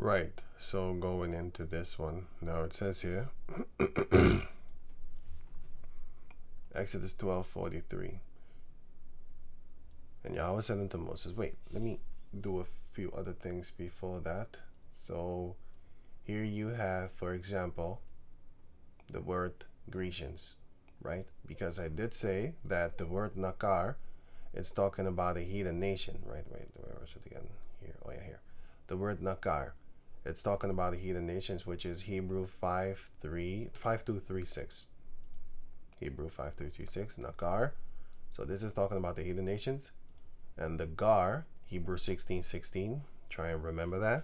Right, so going into this one, now it says here, Exodus 12:43. And Yahweh said unto Moses, wait, let me do a few other things before that. So here you have, for example, the word Grecians, right? Because I did say that the word Nakar, it's talking about a heathen nation, right? Wait, where was it again? Here, oh yeah, here. The word Nakar, it's talking about the heathen nations, which is Hebrew 5236. Hebrew 5236, Nakar. So this is talking about the heathen nations. And the Gar, Hebrew 16:16, try and remember that.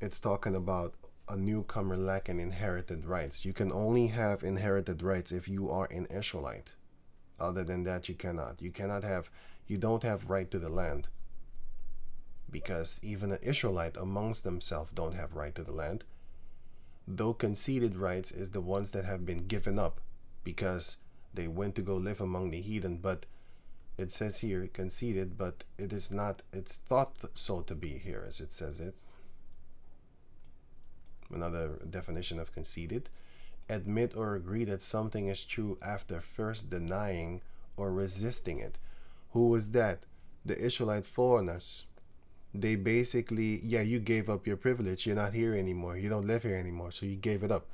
It's talking about a newcomer lacking inherited rights. You can only have inherited rights if you are an Israelite. Other than that, you cannot. You don't have right to the land. Because even an Israelite amongst themselves don't have right to the land. Though conceded rights is the ones that have been given up because they went to go live among the heathen, but it says here conceded, but it is not, it's thought so to be here as it says it. Another definition of conceded: admit or agree that something is true after first denying or resisting it. Who was that? The Israelite foreigners. They basically, yeah, you gave up your privilege. You're not here anymore. You don't live here anymore, so you gave it up.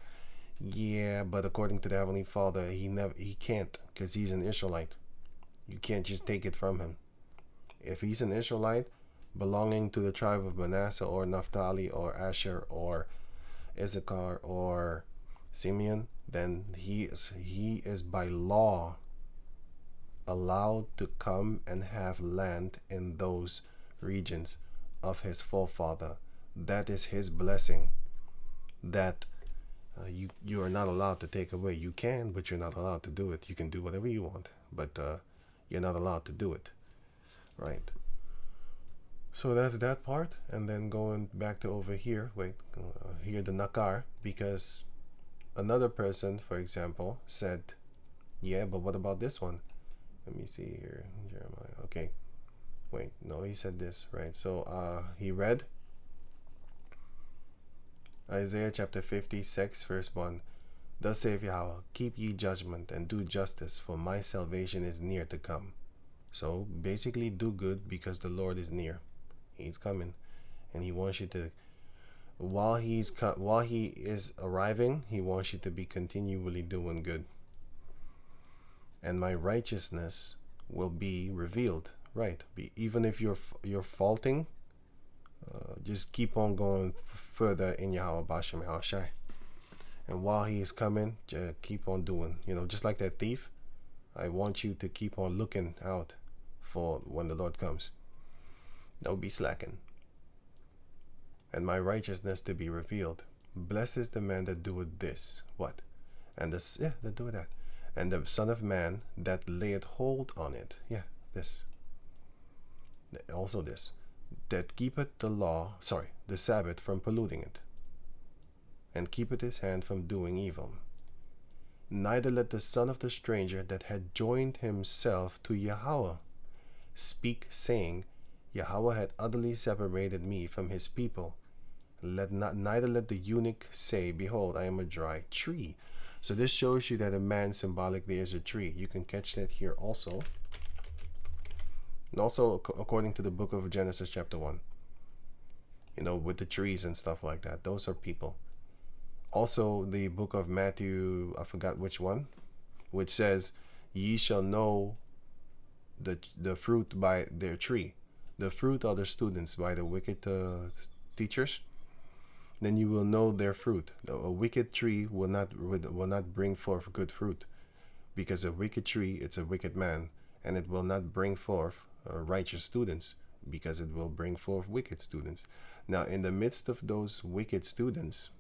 Yeah, but according to the Heavenly Father, he can't, because he's an Israelite. You can't just take it from him. If he's an Israelite belonging to the tribe of Manasseh or Naphtali or Asher or Issachar or Simeon, then he is by law allowed to come and have land in those regions of his forefather. That is his blessing that you are not allowed to take away. You can, but you're not allowed to do it. You can do whatever you want, but you're not allowed to do it, right? So that's that part. And then going back to over here, wait, here the Nakar, because another person, for example, said, yeah, but what about this one? Let me see here, Jeremiah. Okay, wait, no, he said this, right? So he read Isaiah chapter 56, verse 1. Thus saith Yahweh, keep ye judgment and do justice, for my salvation is near to come. So basically do good because the Lord is near. He's coming, and he wants you to, while he is arriving, he wants you to be continually doing good. And my righteousness will be revealed, right? Even if you're faulting, just keep on going further in Yahweh Bashem Yahushai. And while he is coming, keep on doing, just like that thief. I want you to keep on looking out for when the Lord comes. Don't be slacking. And my righteousness to be revealed. Blessed is the man that doeth this. What? And that doeth that. And the Son of Man that layeth hold on it. Yeah, this. Also this. That keepeth the Sabbath from polluting it. And keepeth his hand from doing evil. Neither let the son of the stranger that had joined himself to Yahweh speak, saying, Yahweh had utterly separated me from his people. Neither let the eunuch say, behold, I am a dry tree. So this shows you that a man symbolically is a tree. You can catch that here also. And also according to the book of Genesis chapter 1. With the trees and stuff like that. Those are people. Also the book of Matthew, I forgot which one, which says, ye shall know the fruit by their tree. The fruit are the students by the wicked teachers. Then you will know their fruit. A wicked tree will not bring forth good fruit, because a wicked tree, it's a wicked man, and it will not bring forth righteous students, because it will bring forth wicked students. Now in the midst of those wicked students,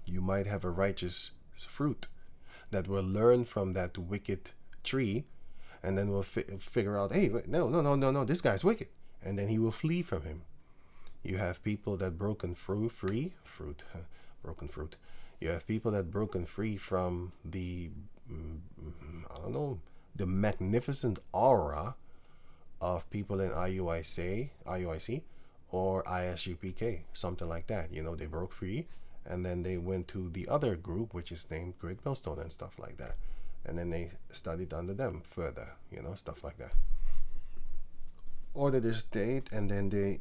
you might have a righteous fruit that will learn from that wicked tree, and then will figure out, hey, no, this guy's wicked, and then he will flee from him. You have people that broken You have people that broken free from the, the magnificent aura of people in IUIC, or ISUPK, something like that. You know, they broke free, and then they went to the other group, which is named Great Millstone and stuff like that. And then they studied under them further, you know, stuff like that. Or they just stayed, and then they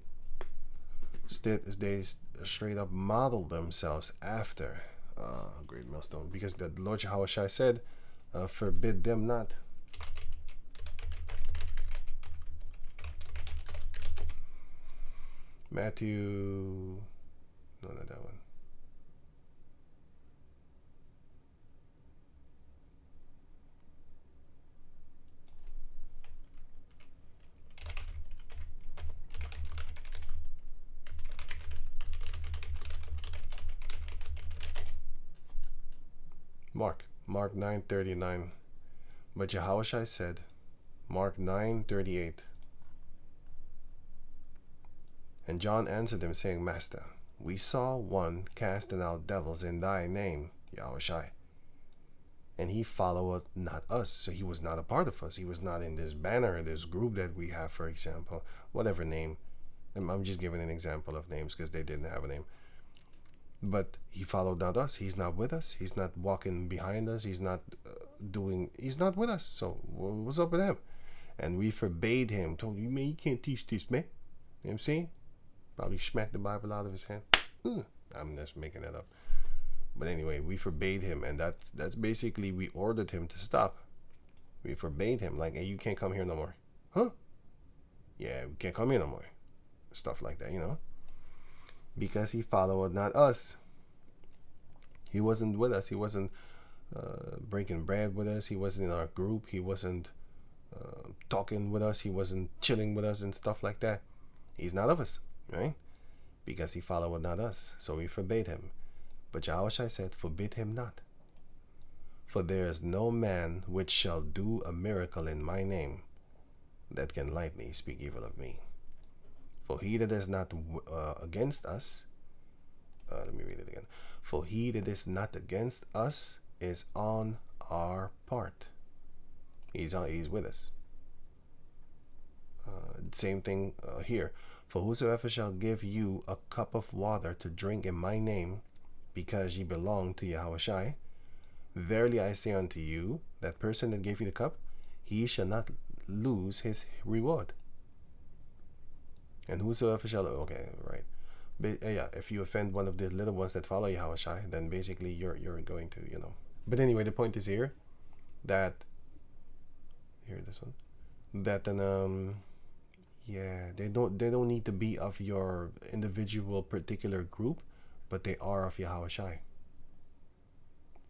straight up modeled themselves after Great Millstone, because the Lord Yahushua said, forbid them not. Matthew, no, not that one. Mark 9:39. But Yahushua said, Mark 9:38. And John answered him, saying, Master, we saw one casting out devils in thy name, Yahushua. And he followed not us. So he was not a part of us. He was not in this banner, this group that we have, for example, whatever name. I'm just giving an example of names because they didn't have a name. But he followed not us. He's not with us. He's not walking behind us. He's not he's not with us. So what's up with him? And we forbade him. Told you, man, you can't teach this, man. You know what I'm saying? Probably smacked the Bible out of his hand. I'm just making that up. But anyway, we forbade him, and that's basically, we ordered him to stop. We forbade him, like, hey, you can't come here no more. Huh? Yeah, we can't come here no more. Stuff like that, you know? Because he followed not us. He wasn't with us. He wasn't breaking bread with us. He wasn't in our group. He wasn't talking with us. He wasn't chilling with us and stuff like that. He's not of us, right? Because he followed not us. So we forbade him. But Yahushua said, forbid him not. For there is no man which shall do a miracle in my name that can lightly speak evil of me. For he that is not against us, let me read it again. For he that is not against us is on our part. He's with us. Same thing here. For whosoever shall give you a cup of water to drink in my name, because ye belong to Yahushua, verily I say unto you, that person that gave you the cup, he shall not lose his reward. And whosoever shall, okay, right. But, yeah, if you offend one of the little ones that follow Yahushua, then basically you're going to, you know. But anyway, the point is here that, here, this one, that yeah, they don't need to be of your individual particular group, but they are of Yahushua.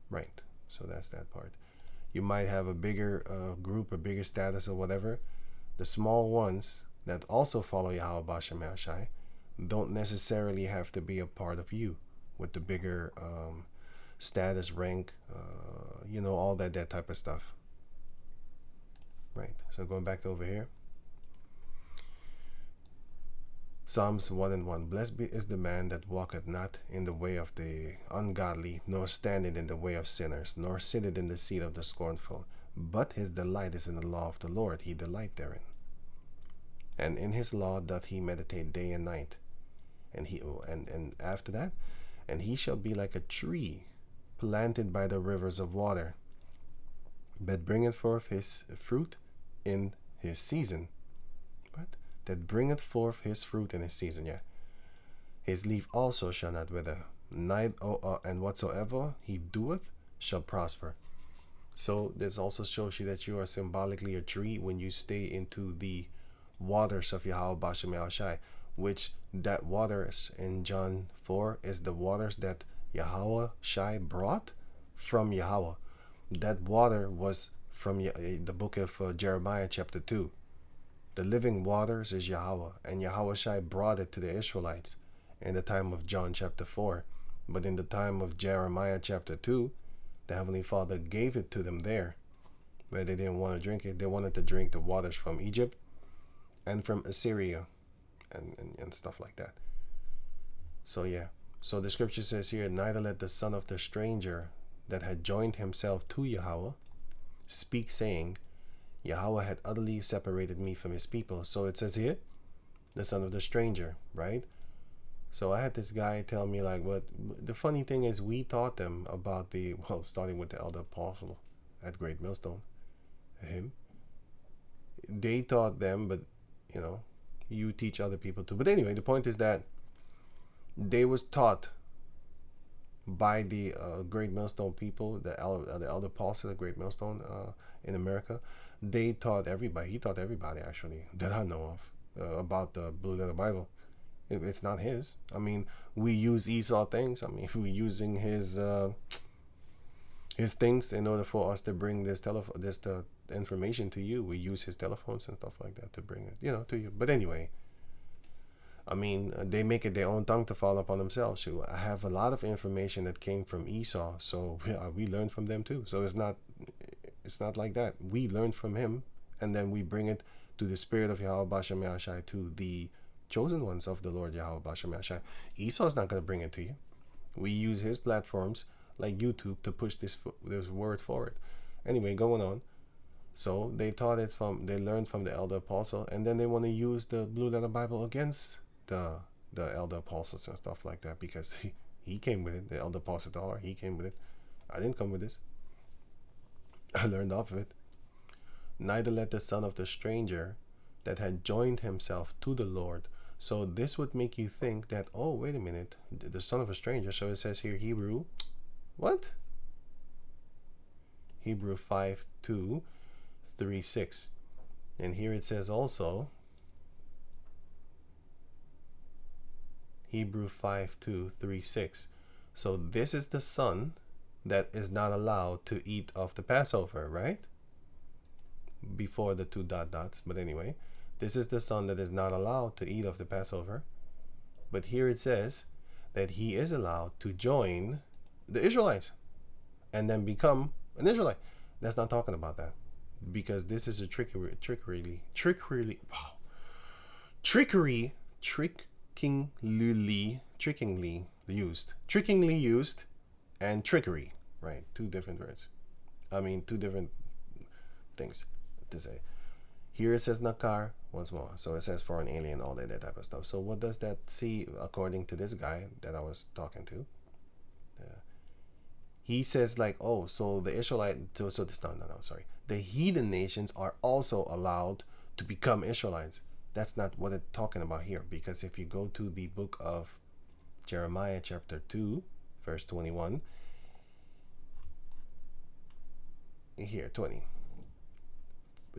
Right. So that's that part. You might have a bigger group, a bigger status or whatever. The small ones that also follow Yahweh Bashem Yahushua don't necessarily have to be a part of you with the bigger status, rank, you know, all that type of stuff. Right. So going back to over here. Psalms 1:1. Blessed is the man that walketh not in the way of the ungodly, nor standeth in the way of sinners, nor sitteth in the seat of the scornful. But his delight is in the law of the Lord, he delight therein. And in his law doth he meditate day and night. And after that, and he shall be like a tree planted by the rivers of water, that bringeth forth his fruit in his season. What? That bringeth forth his fruit in his season, yeah. His leaf also shall not wither, and whatsoever he doeth shall prosper. So this also shows you that you are symbolically a tree when you stay into the waters of Yahweh Bashem Yahushai, which that waters in John 4 is the waters that Yahweh Shai brought from Yahweh. That water was from the book of Jeremiah chapter 2. The living waters is Yahweh, and Yahweh Shai brought it to the Israelites in the time of John chapter 4. But in the time of Jeremiah chapter 2, the Heavenly Father gave it to them there, where they didn't want to drink it. They wanted to drink the waters from Egypt and from Assyria and stuff like that. So yeah, so the scripture says here, neither let the son of the stranger that had joined himself to Yahweh speak, saying, Yahweh had utterly separated me from his people. So it says here the son of the stranger, right? So I had this guy tell me, like, what the funny thing is, we taught them about the, well, starting with the elder apostle at Great Millstone, him. They taught them, but you know, you teach other people too. But anyway, the point is that they was taught by the Great Millstone people, the elder apostle of Great Millstone in America. They taught everybody. He taught everybody, actually, that I know of, about the Blue Letter Bible. It's not his. I mean, we use Esau things. I mean, we're using his things in order for us to bring this information to you. We use his telephones and stuff like that to bring it, to you. But anyway, I mean, they make it their own tongue to fall upon themselves. I have a lot of information that came from Esau, so we learn from them too. So it's not like that. We learn from him, and then we bring it to the spirit of Yahweh Bashem Yahshai, to the chosen ones of the Lord Yahweh Bashem Yahshai. Esau's not going to bring it to you. We use his platforms like YouTube to push this word forward. Anyway, going on. So they learned from the elder apostle, and then they want to use the Blue Letter Bible against the elder apostles and stuff like that, because he came with it. The elder apostle, he came with it. I didn't come with this. I learned off of it. Neither let the son of the stranger that had joined himself to the Lord. So this would make you think that, oh, wait a minute, the son of a stranger. So it says here, Hebrew 5:2-3:6. And here it says also, Hebrew 5:2-3:6. So this is the son that is not allowed to eat of the Passover, right? Before the two dots. But anyway, this is the son that is not allowed to eat of the Passover. But here it says that he is allowed to join the Israelites and then become an Israelite. That's not talking about that, because this is a trickingly used, and trickery, right? Two different words. I mean, two different things to say. Here it says Nakar once more. So it says for an alien, all that type of stuff. So what does that see according to this guy that I was talking to? He says, like, oh, so the Israelite, sorry. The heathen nations are also allowed to become Israelites. That's not what it's talking about here, because if you go to the book of Jeremiah chapter 2, verse 21, here, 20.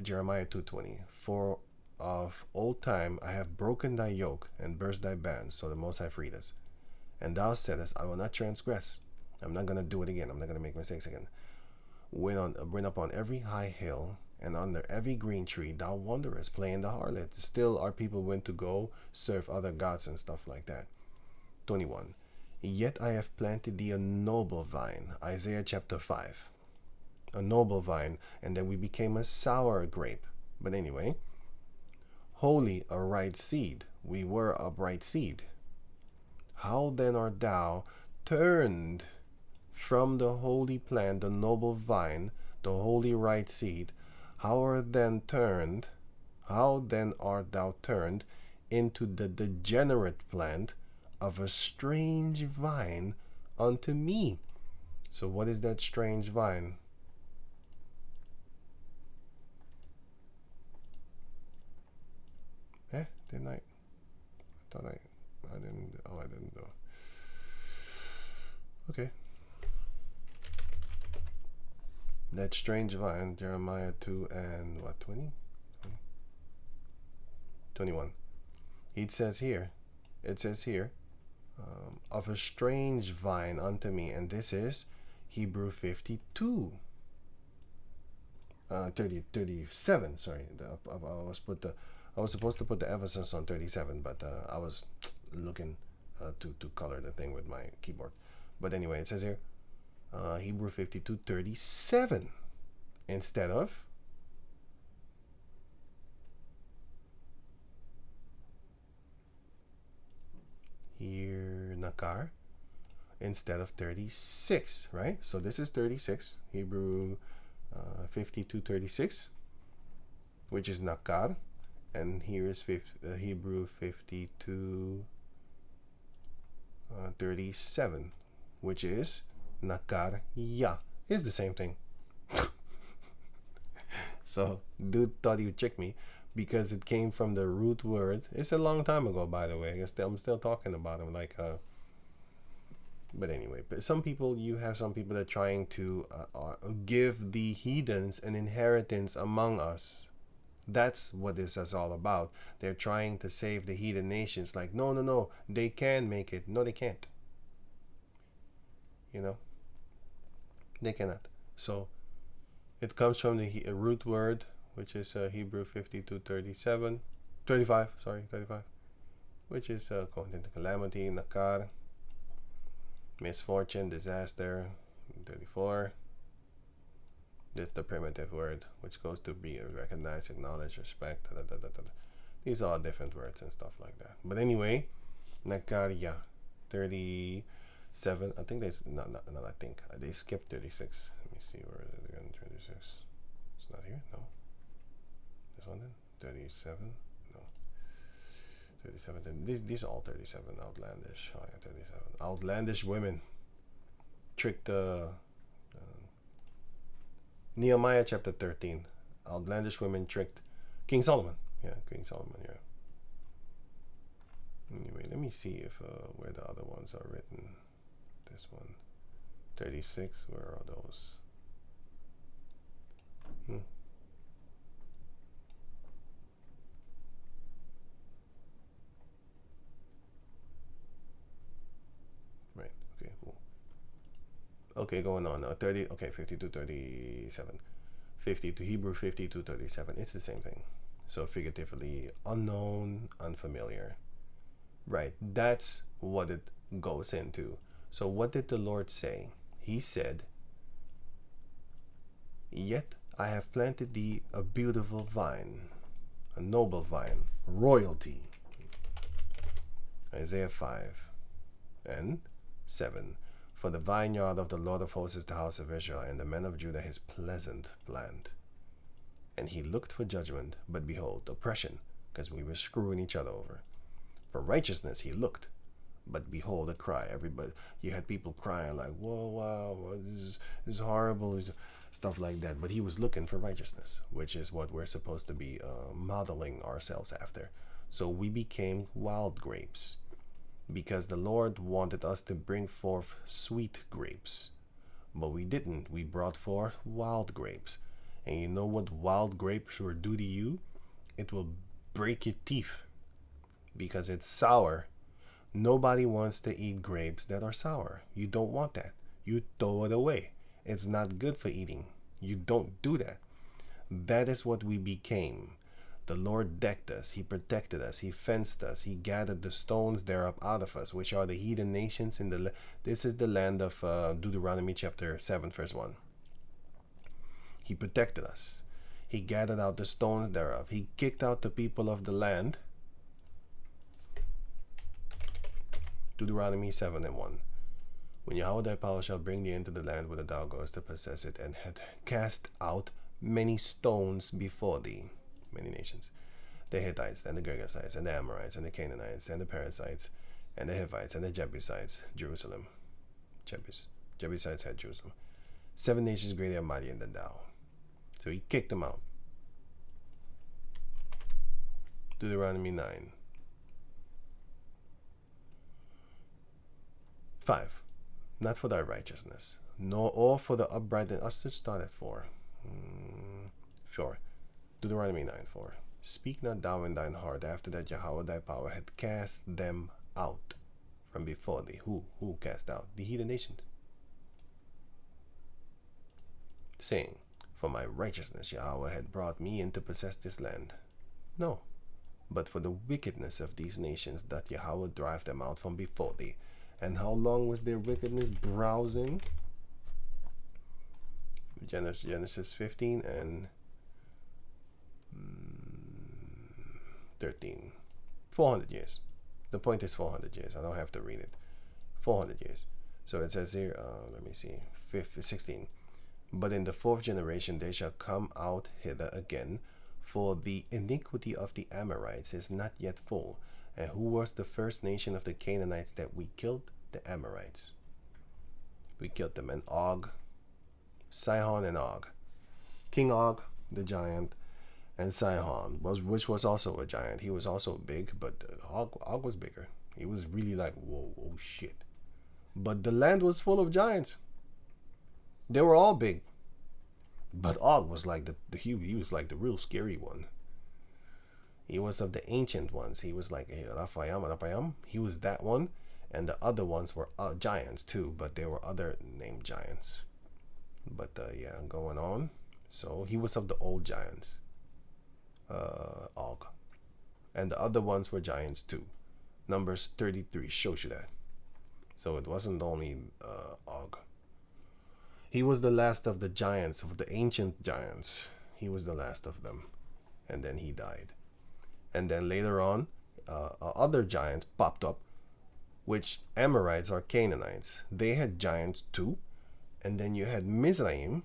Jeremiah 2:20. For of old time I have broken thy yoke and burst thy bands, so the Most High freed us. And thou saidest, I will not transgress. I'm not going to do it again. I'm not going to make mistakes again. Went up on every high hill, and under every green tree thou wanderest, playing the harlot. Still our people went to go serve other gods and stuff like that. 21. Yet I have planted thee a noble vine. Isaiah chapter 5. A noble vine, and then we became a sour grape. But anyway, holy, a right seed. We were a bright seed. How then art thou turned from the holy plant, the noble vine, the holy right seed? How then art thou turned into the degenerate plant of a strange vine unto me? So what is that strange vine? Didn't I? Thought I didn't. Oh, I didn't know. Okay. That strange vine, Jeremiah 2 and what, 20? 21. It says here, of a strange vine unto me, and this is Hebrew 52. 37, sorry. I was supposed to put the emphasis on 37, but I was looking to color the thing with my keyboard. But anyway, it says here, Hebrew 52:37 instead of here Nakar instead of 36, right? So this is 36, Hebrew 52:36, which is Nakar. And here is Hebrew 52 37, which is Nakar ya. It's the same thing. So dude thought he would trick me because it came from the root word. It's a long time ago, by the way. I'm still talking about him like but anyway, but some people, you have some people that are trying to give the heathens an inheritance among us. That's what this is all about. They're trying to save the heathen nations. Like, no, no, no, they can make it. No, they can't. You know, they cannot. So it comes from the root word, which is Hebrew 52:37, 35. Sorry, 35, which is content calamity, nakar, misfortune, disaster. 34. This is the primitive word, which goes to be recognized, acknowledge, respect. Da, da, da, da. These are all different words and stuff like that. But anyway, Nakarya 37. I think there's not I think they skipped 36. Let me see, where is it again? 36. It's not here. No. This one then. 37. No. 37. Then these are all 37. Outlandish. Oh yeah, 37. Outlandish women tricked Nehemiah chapter 13. Outlandish women tricked King Solomon. Yeah, King Solomon, yeah. Anyway, let me see if where the other ones are written. This one. 36, where are those? Right, okay, cool. Okay, going on. 30, okay, 52:37. 52, Hebrew 52:37. It's the same thing. So figuratively, unknown, unfamiliar. Right, that's what it goes into. So what did the Lord say? He said, "Yet I have planted thee a beautiful vine, a noble vine, royalty." Isaiah 5 and 7. For the vineyard of the Lord of hosts is the house of Israel, and the men of Judah his pleasant plant. And he looked for judgment, but behold, oppression, because we were screwing each other over. For righteousness he looked, but behold, a cry. Everybody, you had people crying like, "Whoa, wow, this is horrible," stuff like that. But he was looking for righteousness, which is what we're supposed to be modeling ourselves after. So we became wild grapes, because the Lord wanted us to bring forth sweet grapes. But we didn't. We brought forth wild grapes. And you know what wild grapes will do to you? It will break your teeth, because it's sour. Nobody wants to eat grapes that are sour. You don't want that. You throw it away. It's not good for eating. You don't do that. That is what we became. The Lord decked us. He protected us. He fenced us. He gathered the stones thereof out of us, which are the heathen nations in the this is the land of Deuteronomy chapter 7 verse 1. He protected us. He gathered out the stones thereof. He kicked out the people of the land. Deuteronomy 7 and 1. When Yahweh thy power shall bring thee into the land whither thou goest to possess it, and had cast out many stones before thee, many nations, the Hittites and the Girgashites and the Amorites and the Canaanites and the Perizzites and the Hivites and the Jebusites, Jerusalem. Jebusites had Jerusalem. 7 nations greater and mightier than thou. So he kicked them out. Deuteronomy 9. 5. Not for thy righteousness, nor or for the uprightness. Us to start at 4. 4. Deuteronomy 9:4. Speak not thou in thine heart after that Yahweh thy power had cast them out from before thee. Who cast out? The heathen nations. Saying, for my righteousness Yahweh had brought me in to possess this land. No, but for the wickedness of these nations doth Yahweh drive them out from before thee. And how long was their wickedness browsing? Genesis 15 and 13. 400 years. The point is 400 years. I don't have to read it. 400 years. So it says here, let me see, 16. But in the 4th generation they shall come out hither again, For the iniquity of the Amorites is not yet full. And who was the first nation of the Canaanites that we killed? The Amorites. We killed them. And Og, Sihon and Og. King Og, the giant, and Sihon, which was also a giant. He was also big, but Og was bigger. He was really like, whoa, oh shit. But the land was full of giants. They were all big. But Og was like he was like the real scary one. He was of the ancient ones. He was like Raphaim. He was that one. And the other ones were giants too, but there were other named giants. But yeah, going on. So he was of the old giants, Og. And the other ones were giants too. Numbers 33 shows you that. So it wasn't only Og. He was the last of the giants, of the ancient giants. He was the last of them. And then he died. And then later on, other giants popped up, which Amorites or Canaanites. They had giants too. And then you had Mizraim,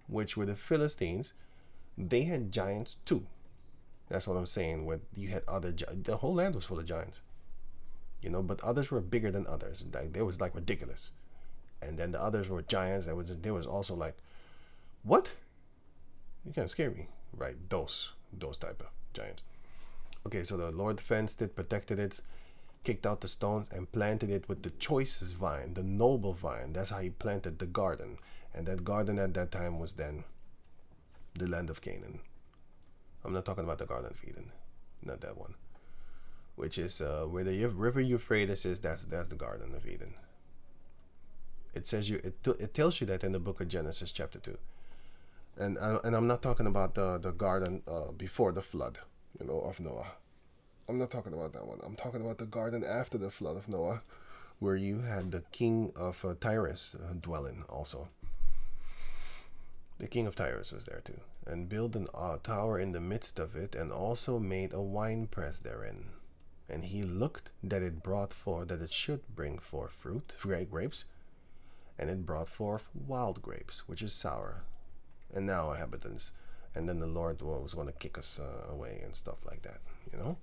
which were the Philistines. They had giants too. That's what I'm saying. Where you had the whole land was full of giants. You know, but others were bigger than others. They was like ridiculous. And then the others were giants. There was also like, what? You kind of scare me, right? Those type of giants. Okay, so the Lord fenced it, protected it, kicked out the stones, and planted it with the choicest vine, the noble vine. That's how he planted the garden. And that garden at that time was then the land of Canaan. I'm not talking about the Garden of Eden, not that one. Which is where the river Euphrates is. That's the Garden of Eden. It says it tells you that in the book of Genesis chapter 2. And I'm not talking about the garden before the flood, you know, of Noah. I'm not talking about that one. I'm talking about the garden after the flood of Noah, where you had the king of Tyrus dwelling also. The king of Tyrus was there too, and built a tower in the midst of it, and also made a winepress therein. And he looked that it should bring forth fruit, grapes, and it brought forth wild grapes, which is sour, and now inhabitants. And then the Lord was going to kick us away and stuff like that, you know.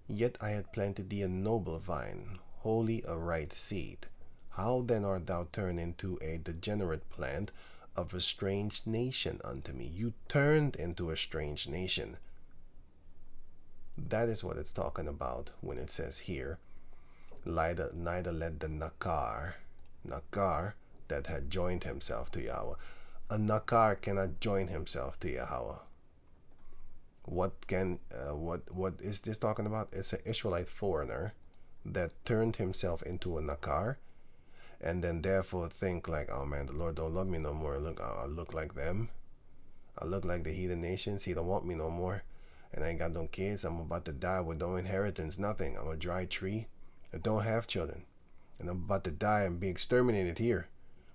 Yet I had planted thee a noble vine, wholly a right seed. How then art thou turned into a degenerate plant of a strange nation unto me? You turned into a strange nation. That is what it's talking about when it says here, neither let the Nakar that had joined himself to Yahweh. A Nakar cannot join himself to Yahweh. What is this talking about? It's an Israelite foreigner that turned himself into a Nakar, and then therefore think like, oh man, the Lord don't love me no more. Look, I look like them. I look like the heathen nations. He don't want me no more. And I ain't got no kids. I'm about to die with no inheritance, nothing. I'm a dry tree. I don't have children. And I'm about to die and be exterminated here.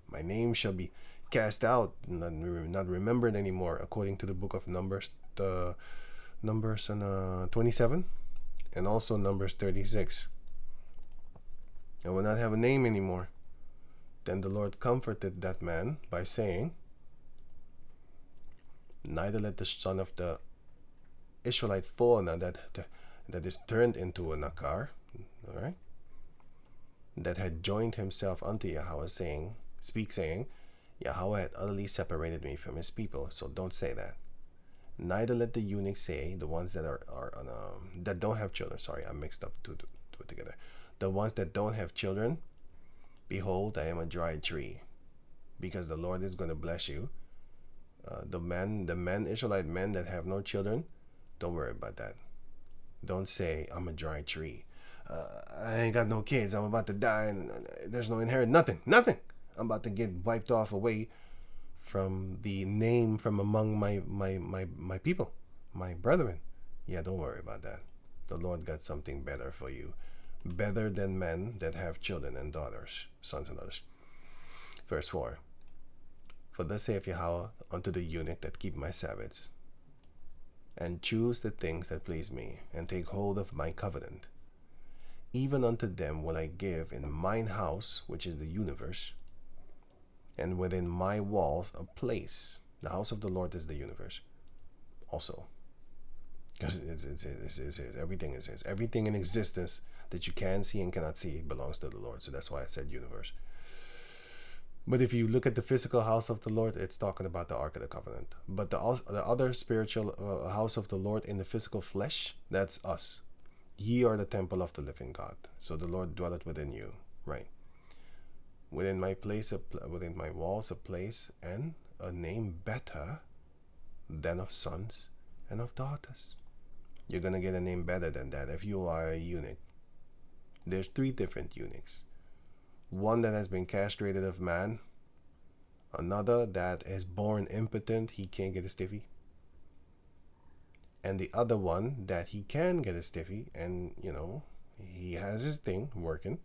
My name shall be cast out, not remembered anymore, according to the book of Numbers, Numbers 27, and also Numbers 36. I will not have a name anymore. Then the Lord comforted that man by saying, neither let the son of the Israelite foreigner that is turned into a Nakar, all right, that had joined himself unto Yahweh, saying, Yahweh had utterly separated me from his people. So don't say that. Neither let the eunuch say, the ones that that don't have children. Sorry, I mixed up two together. The ones that don't have children, behold, I am a dry tree, because the Lord is going to bless you. The Israelite men that have no children, don't worry about that. Don't say, I'm a dry tree. I ain't got no kids. I'm about to die, and there's no inheritance. Nothing. I'm about to get wiped off away from the name from among my people, my brethren. Yeah, don't worry about that. The Lord got something better for you. Better than men that have children and daughters, sons and daughters. Verse 4. For thus saith Yahweh unto the eunuch that keep my Sabbaths, and choose the things that please me, and take hold of my covenant, even unto them will I give in mine house, which is the universe, and within my walls a place. The house of the Lord is the universe. also. Because it's everything is his. Everything in existence that you can see and cannot see belongs to the Lord. So that's why I said universe. But if you look at the physical house of the Lord, it's talking about the Ark of the Covenant. But the other spiritual house of the Lord in the physical flesh, that's us. Ye are the temple of the living God. So the Lord dwelleth within you, right? Within my place, within my walls, a place and a name better than of sons and of daughters. You're going to get a name better than that if you are a eunuch. There's 3 different eunuchs. One that has been castrated of man. Another that is born impotent, he can't get a stiffy. And the other one that he can get a stiffy, and you know, he has his thing working,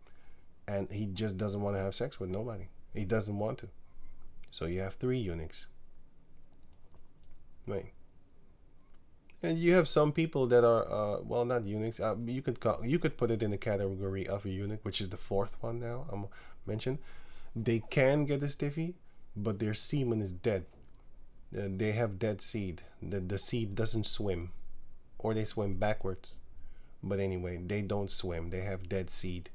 and he just doesn't want to have sex with nobody. He doesn't want to. So you have 3 eunuchs. Right. And you have some people that are, well, not eunuchs. You could put it in the category of a eunuch, which is the 4th one now I'm mentioned. They can get a stiffy, but their semen is dead. They have dead seed. The seed doesn't swim, or they swim backwards. But anyway, they don't swim. They have dead seed.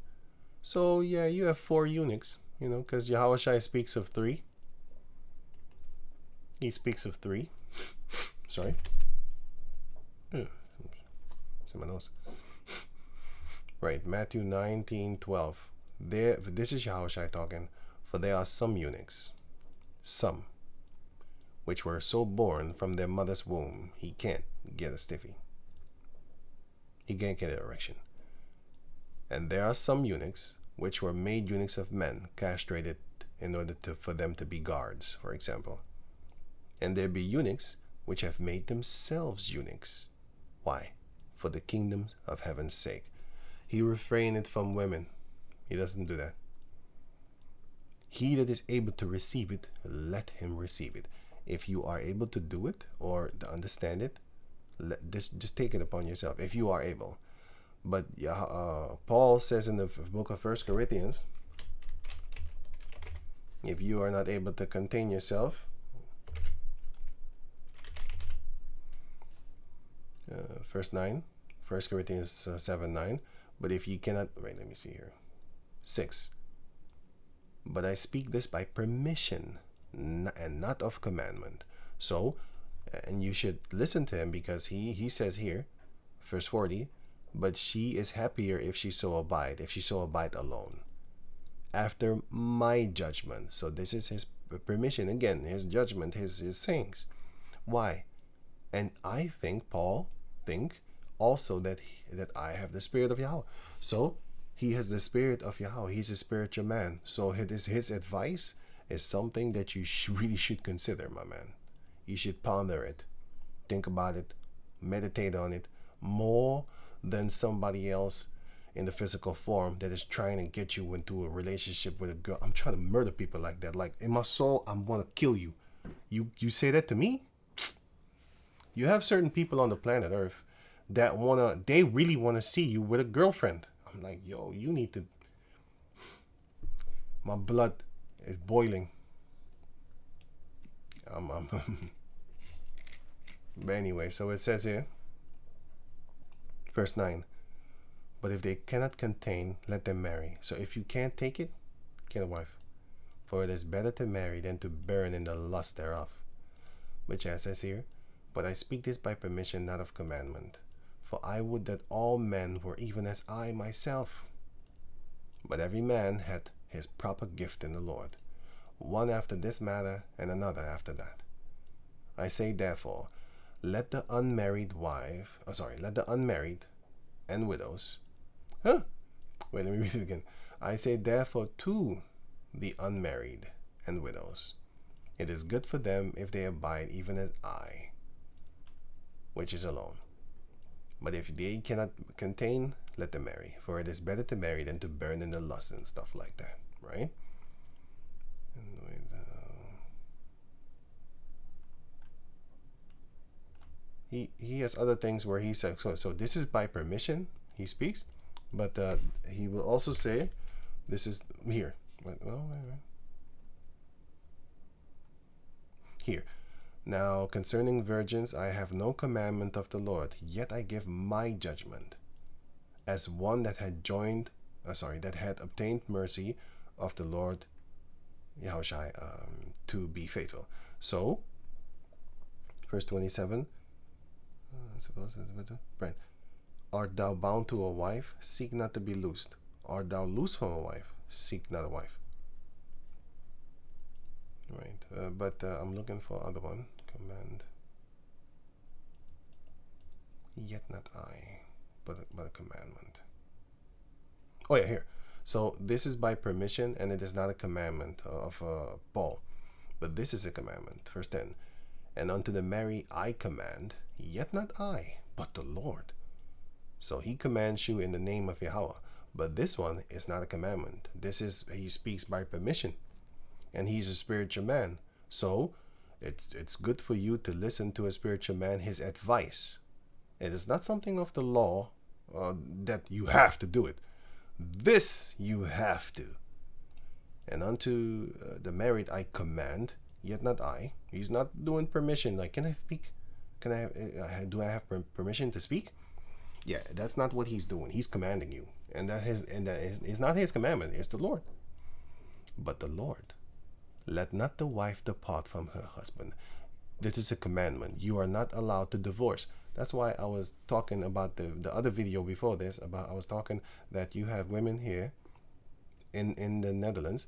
So yeah, you have 4 eunuchs. You know, because Yahushua speaks of 3. He speaks of 3. Sorry. Someone else. Right, Matthew 19:12. This is Yahushua talking. For there are some eunuchs, some, which were so born from their mother's womb, he can't get a stiffy. He can't get an erection. And there are some eunuchs, which were made eunuchs of men, castrated in order for them to be guards, for example. And there be eunuchs, which have made themselves eunuchs. Why? For the kingdoms of heaven's sake. He refraineth from women. He doesn't do that. He that is able to receive it, let him receive it. If you are able to do it or to understand it, just take it upon yourself, if you are able. But Paul says in the book of 1 Corinthians, if you are not able to contain yourself, verse 9, 1 Corinthians 7:9. But if you cannot, wait, let me see here. 6. But I speak this by permission and not of commandment. So, and you should listen to him, because he says here, verse 40, but she is happier if she so abide alone, after my judgment. So this is his permission, again, his judgment, his sayings. Why? And I think, Paul think also that I have the spirit of Yahweh. So he has the spirit of Yahweh. He's a spiritual man. So his advice is something that you really should consider, my man. You should ponder it, think about it, meditate on it, more than somebody else in the physical form that is trying to get you into a relationship with a girl. I'm trying to murder people like that. Like, in my soul, I'm going to kill you. You say that to me? You have certain people on the planet Earth that they really want to see you with a girlfriend. I'm like, yo, you need to. My blood is boiling. But anyway, so it says here, verse 9, but if they cannot contain, let them marry. So if you can't take it, get a wife. For it is better to marry than to burn in the lust thereof. Which, as says here, but I speak this by permission, not of commandment. For I would that all men were even as I myself. But every man hath his proper gift in the Lord, one after this matter, and another after that. I say therefore, let the unmarried and widows. Wait, let me read it again. I say therefore to the unmarried and widows, it is good for them if they abide even as I, which is alone. But if they cannot contain, let them marry. For it is better to marry than to burn in the lust and stuff like that, right? He has other things where he says, so this is by permission, he speaks, but he will also say, this is here. Here. Now concerning virgins, I have no commandment of the Lord, yet I give my judgment, as one that had that had obtained mercy of the Lord Yahushai, to be faithful. So, verse 27, right. Art thou bound to a wife? Seek not to be loosed. Art thou loose from a wife? Seek not a wife. Right. But I'm looking for other one. Command. Yet not I, but a commandment. Oh yeah, here. So this is by permission, and it is not a commandment of Paul, but this is a commandment. Verse 10. And unto the married I command, yet not I, but the Lord. So he commands you in the name of Yahweh. But this one is not a commandment. This is, he speaks by permission. And he's a spiritual man. So it's good for you to listen to a spiritual man, his advice. It is not something of the law that you have to do it. This you have to. And unto the married I command, yet not I. He's not doing permission. Like, can I speak? Can I? Do I have permission to speak? Yeah, that's not what he's doing. He's commanding you, and that is not his commandment. It's the Lord. But the Lord, let not the wife depart from her husband. This is a commandment. You are not allowed to divorce. That's why I was talking about the other video before this. I was talking that you have women here in the Netherlands,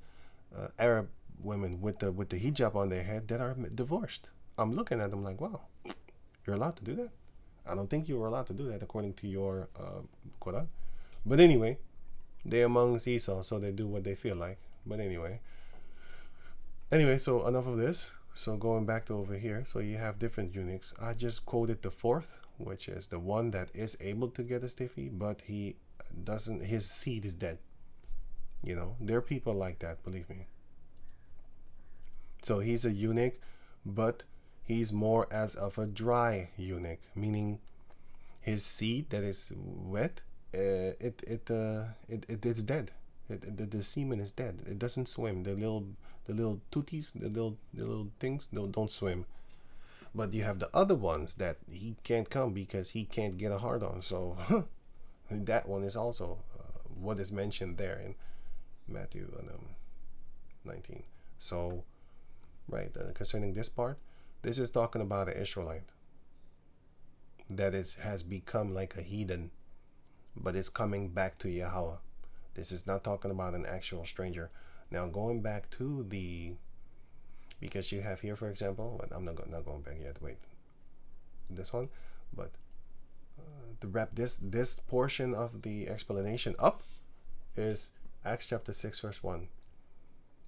Arab women with the hijab on their head that are divorced. I'm looking at them like, wow, you're allowed to do that? I don't think you were allowed to do that according to your Quran. But anyway, they're amongst Esau, so they do what they feel like. But anyway, so enough of this. So going back to over here, so you have different eunuchs. I just quoted the fourth, which is the one that is able to get a stiffy, but he doesn't, his seed is dead. You know, there are people like that, believe me. So he's a eunuch, but he's more as of a dry eunuch, meaning his seed that is wet, it's dead. The semen is dead. It doesn't swim. The little tooties, the little things don't swim. But you have the other ones that he can't come because he can't get a hard on. So that one is also what is mentioned there in Matthew 19. So right, concerning this part, this is talking about an Israelite that has become like a heathen, but it's coming back to Yahweh. This is not talking about an actual stranger. Now going back to because you have here, for example, but I'm not going back yet. Wait, this one, but to wrap this portion of the explanation up is Acts chapter 6 verse 1.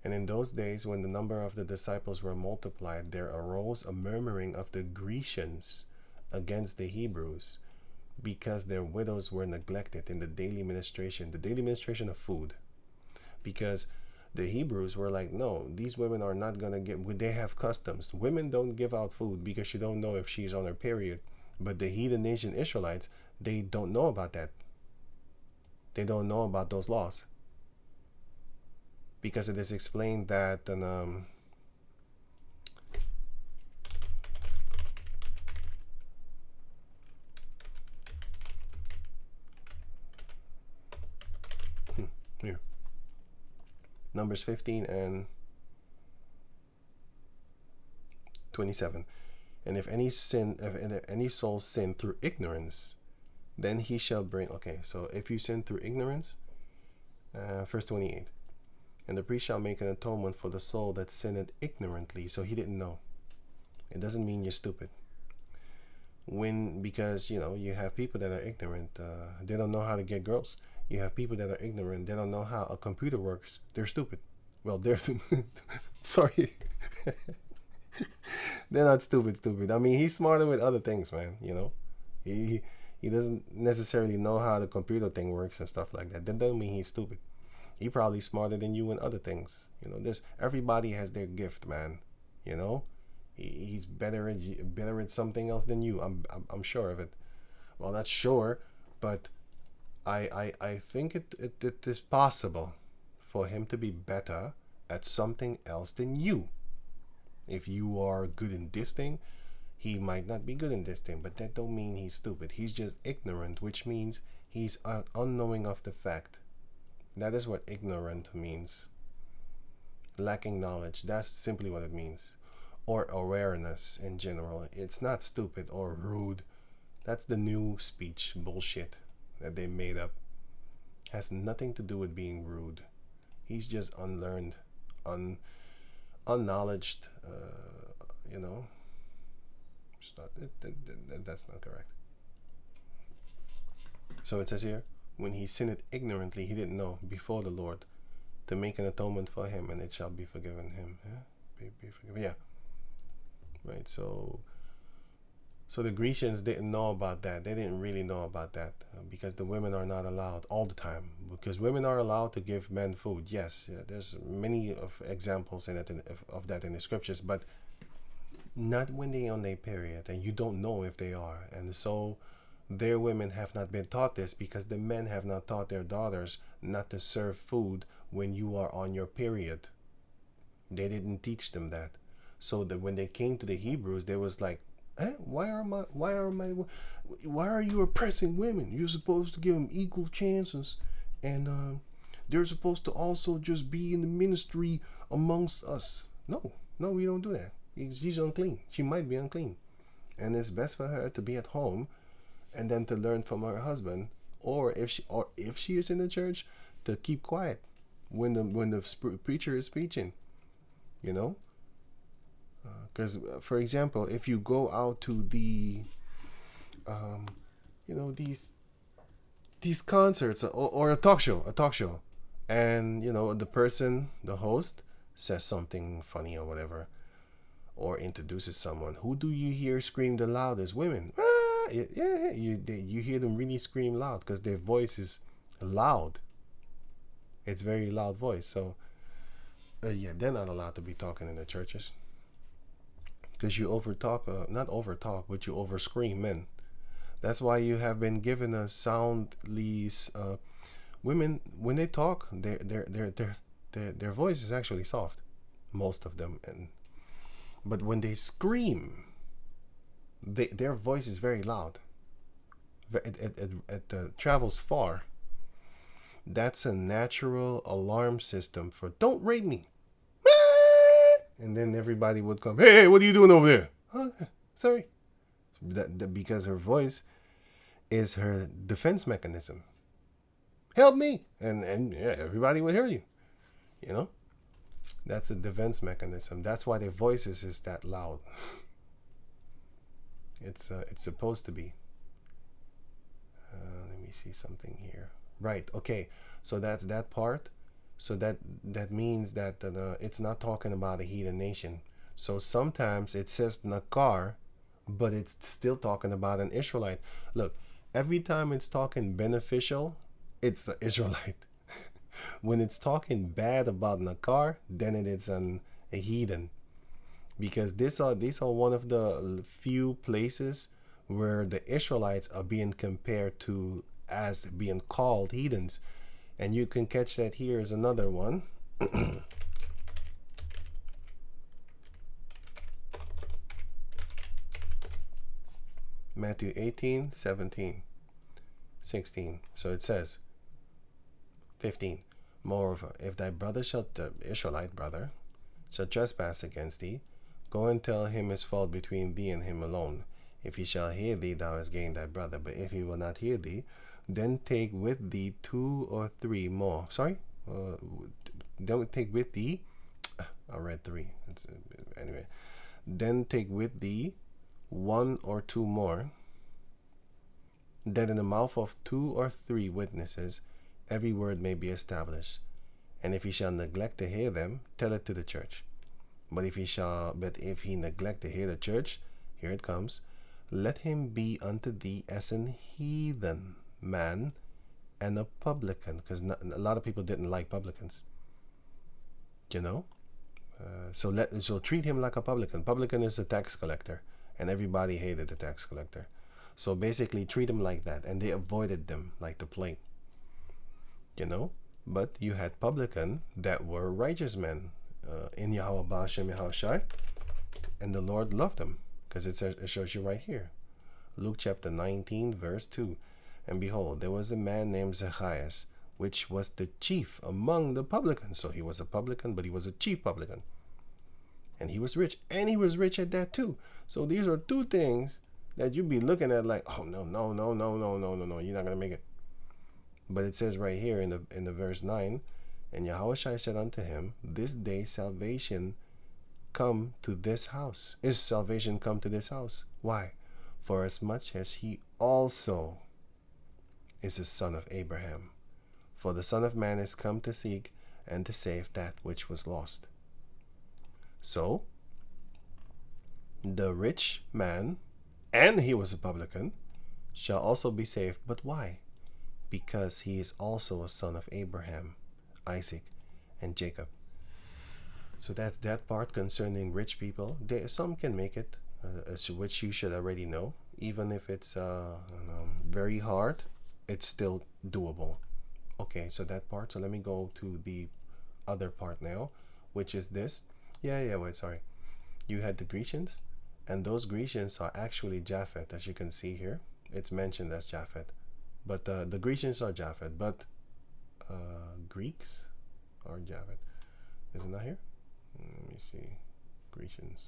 And in those days, when the number of the disciples were multiplied, there arose a murmuring of the Grecians against the Hebrews, because their widows were neglected in the daily ministration of food. Because the Hebrews were like, no, these women are not going to get, they have customs. Women don't give out food because you don't know if she's on her period. But the heathen nation Israelites, they don't know about that. They don't know about those laws. Because it is explained that here, Numbers 15 and 27. And if any soul sin through ignorance, then he shall bring. Okay, so if you sin through ignorance, verse 28. And the priest shall make an atonement for the soul that sinned ignorantly. So he didn't know. It doesn't mean you're stupid. Because you have people that are ignorant. They don't know how to get girls. You have people that are ignorant. They don't know how a computer works. They're stupid. Well, they're sorry. They're not stupid. I mean, he's smarter with other things, man. He doesn't necessarily know how the computer thing works and stuff like that. That doesn't mean he's stupid. He's probably smarter than you in other things. Everybody has their gift, man. He's better at something else than you. I'm sure of it. Well, not sure, but I think it is possible for him to be better at something else than you. If you are good in this thing, he might not be good in this thing, but that don't mean he's stupid. He's just ignorant, which means he's unknowing of the fact. That is what ignorant means. Lacking knowledge. That's simply what it means. Or awareness in general. It's not stupid or rude. That's the new speech bullshit that they made up. Has nothing to do with being rude. He's just unlearned, unknowledged, you know. That's not correct. So it says here, when he sinned ignorantly, he didn't know before the Lord, to make an atonement for him, and it shall be forgiven him. Yeah? Be forgiven. Yeah. Right. So the Grecians didn't know about that. They didn't really know about that because the women are not allowed all the time. Because women are allowed to give men food. Yes, yeah, there's many of examples in it of that in the scriptures, but not when they on their period, and you don't know if they are. And so their women have not been taught this because the men have not taught their daughters not to serve food when you are on your period. They didn't teach them that. So that when they came to the Hebrews, they was like, why are you oppressing women? You're supposed to give them equal chances, and they're supposed to also just be in the ministry amongst us. No, we don't do that. She's unclean. She might be unclean, and it's best for her to be at home, and then to learn from her husband, or if she is in the church, to keep quiet when the preacher is preaching. You know. Because, for example, if you go out to the, these concerts or a talk show, and the host says something funny or whatever, or introduces someone, who do you hear scream the loudest? Women. You hear them really scream loud because their voice is loud. It's very loud voice. So, they're not allowed to be talking in the churches. Because you not overtalk, but you overscream men. That's why you have been given a soundly. Women, when they talk, their voice is actually soft, most of them, but when they scream, their voice is very loud. It travels far. That's a natural alarm system for "don't rape me." And then everybody would come, hey, what are you doing over there? Sorry. Because her voice is her defense mechanism. Help me. And yeah, everybody would hear you. You know? That's a defense mechanism. That's why their voices is that loud. It's supposed to be. Let me see something here. Right. Okay. So that's that part. So that means that it's not talking about a heathen nation. So sometimes it says Nakar, but it's still talking about an Israelite. Look, every time it's talking beneficial, it's the Israelite. When it's talking bad about Nakar, then it is a heathen. Because these are one of the few places where the Israelites are being compared to as being called heathens. And you can catch that here is another one. Matthew 18, 17, 16. So it says, 15. Moreover, if thy brother the Israelite brother, shall trespass against thee, go and tell him his fault between thee and him alone. If he shall hear thee, thou hast gained thy brother. But if he will not hear thee, then take with thee 2 or 3 more. Sorry? Don't take with thee. I read 3. Anyway. Then take with thee 1 or 2 more, that in the mouth of 2 or 3 witnesses every word may be established. And if he shall neglect to hear them, tell it to the church. But if he neglect to hear the church, here it comes, let him be unto thee as an heathen man and a publican, because a lot of people didn't like publicans, so treat him like a publican. Publican is a tax collector, and everybody hated the tax collector. So basically treat him like that, and they avoided them like the plague. But you had publican that were righteous men in Yahweh Ba'ashem Yahushai. And the Lord loved them, because it shows you right here. Luke chapter 19, verse 2. And behold, there was a man named Zacchaeus, which was the chief among the publicans. So he was a publican, but he was a chief publican. And he was rich, and he was rich at that too. So these are two things that you'd be looking at like, oh, no, you're not going to make it. But it says right here in the verse 9, and Yahushua said unto him, this day salvation come to this house. Is salvation come to this house? Why? For as much as he also is a son of Abraham. For the Son of Man is come to seek and to save that which was lost. So, the rich man, and he was a publican, shall also be saved. But why? Because he is also a son of Abraham, Isaac, and Jacob. So that's that part concerning rich people. Some can make it, which you should already know. Even if it's very hard, it's still doable. Okay, so that part. So let me go to the other part now, which is this. Wait, sorry. You had the Grecians, and those Grecians are actually Japhet, as you can see here. It's mentioned as Japhet. But the Grecians are Japhet, but Greeks are Japhet. Is it not here? Let me see. Grecians.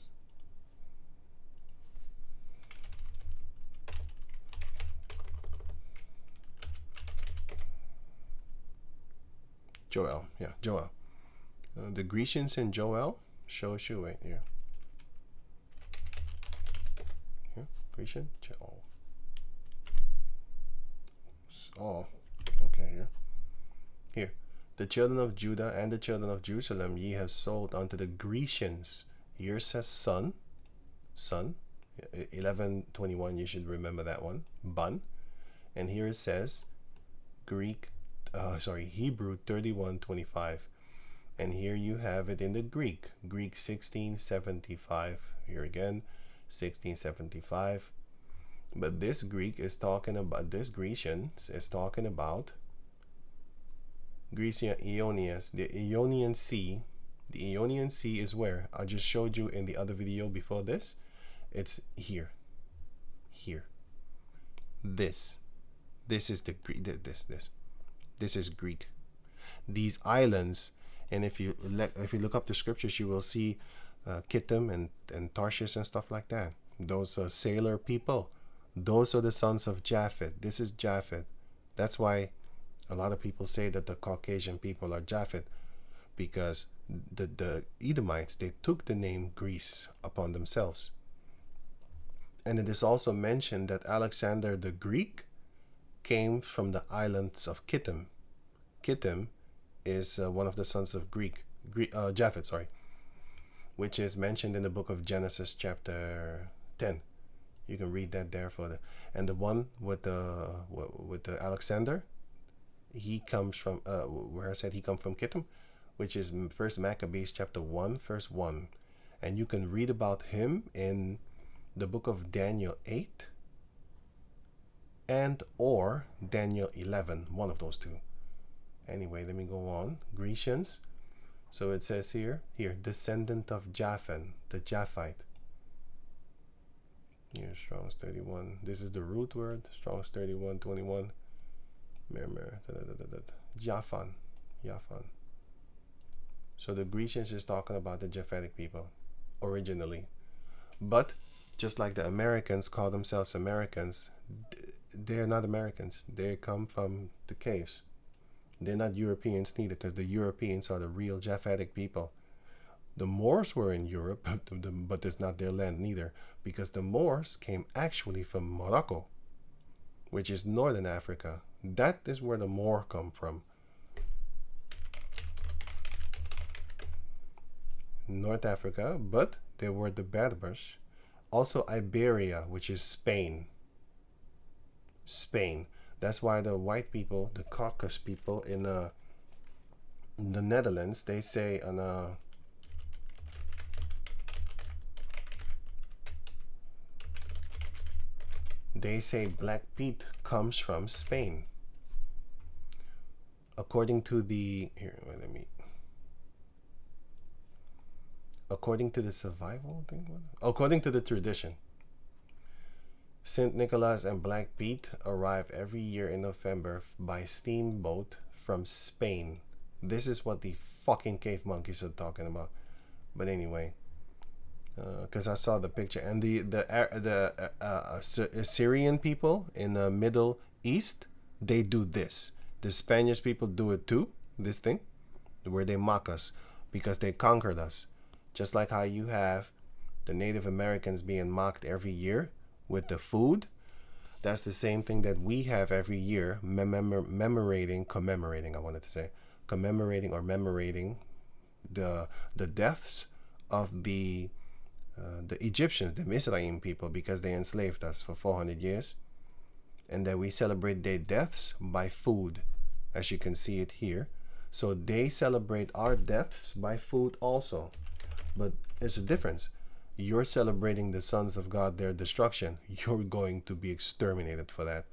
Joel. Yeah, Joel. The Grecians in Joel shows you right here. Here, Grecian. Joel. Oh, okay, here. Here. The children of Judah and the children of Jerusalem ye have sold unto the Grecians. Here says son. 11:21, you should remember that one. Bun. And here it says Hebrew 31:25. And here you have it in the Greek 1675. Here again, 1675. But this Greek is talking about, this Grecians is talking about Grecia Ionias, the Ionian Sea. The Ionian Sea is where? I just showed you in the other video before this. It's here. Here. This is the Greek. This is Greek. These islands, and if you look up the scriptures, you will see Kittim and Tarshish and stuff like that. Those are sailor people. Those are the sons of Japhet. This is Japhet. That's why a lot of people say that the Caucasian people are Japhet, because the Edomites, they took the name Greece upon themselves. And it is also mentioned that Alexander the Greek came from the islands of Kittim. Kittim is one of the sons of Japhet, which is mentioned in the book of Genesis chapter 10. You can read that there and the one with the Alexander, he comes from where I said he comes from Kittim, which is First Maccabees chapter 1 verse 1, and you can read about him in the book of Daniel 8 and or Daniel 11, one of those two. Anyway, let me go on. Grecians. So it says here, descendant of Japhan, the Japhite. Here, Strong's 31. This is the root word. Strong's 31:21. Japhan. So the Grecians is talking about the Japhetic people originally. But just like the Americans call themselves Americans, they're not Americans. They come from the caves. They're not Europeans neither, because the Europeans are the real Japhetic people. The Moors were in Europe, but it's not their land neither, because the Moors came actually from Morocco, which is northern Africa. That is where the Moor come from. North Africa, but they were the Berbers. Also Iberia, which is Spain. That's why the white people, the Caucasus people in the Netherlands, they say Black Pete comes from Spain. According to the according to the survival thing, according to the tradition, St. Nicholas and Black Pete arrive every year in November by steamboat from Spain. This is what the fucking cave monkeys are talking about. But anyway, because I saw the picture, and the Assyrian people in the Middle East, they do this. The Spanish people do it too. This thing, where they mock us because they conquered us, just like how you have the Native Americans being mocked every year with the food. That's the same thing that we have every year, commemorating, I wanted to say, commemorating or memorating the deaths of the Egyptians, the Mizraim people, because they enslaved us for 400 years. And then we celebrate their deaths by food, as you can see it here. So they celebrate our deaths by food also. But there's a difference. You're celebrating the sons of God, their destruction. You're going to be exterminated for that.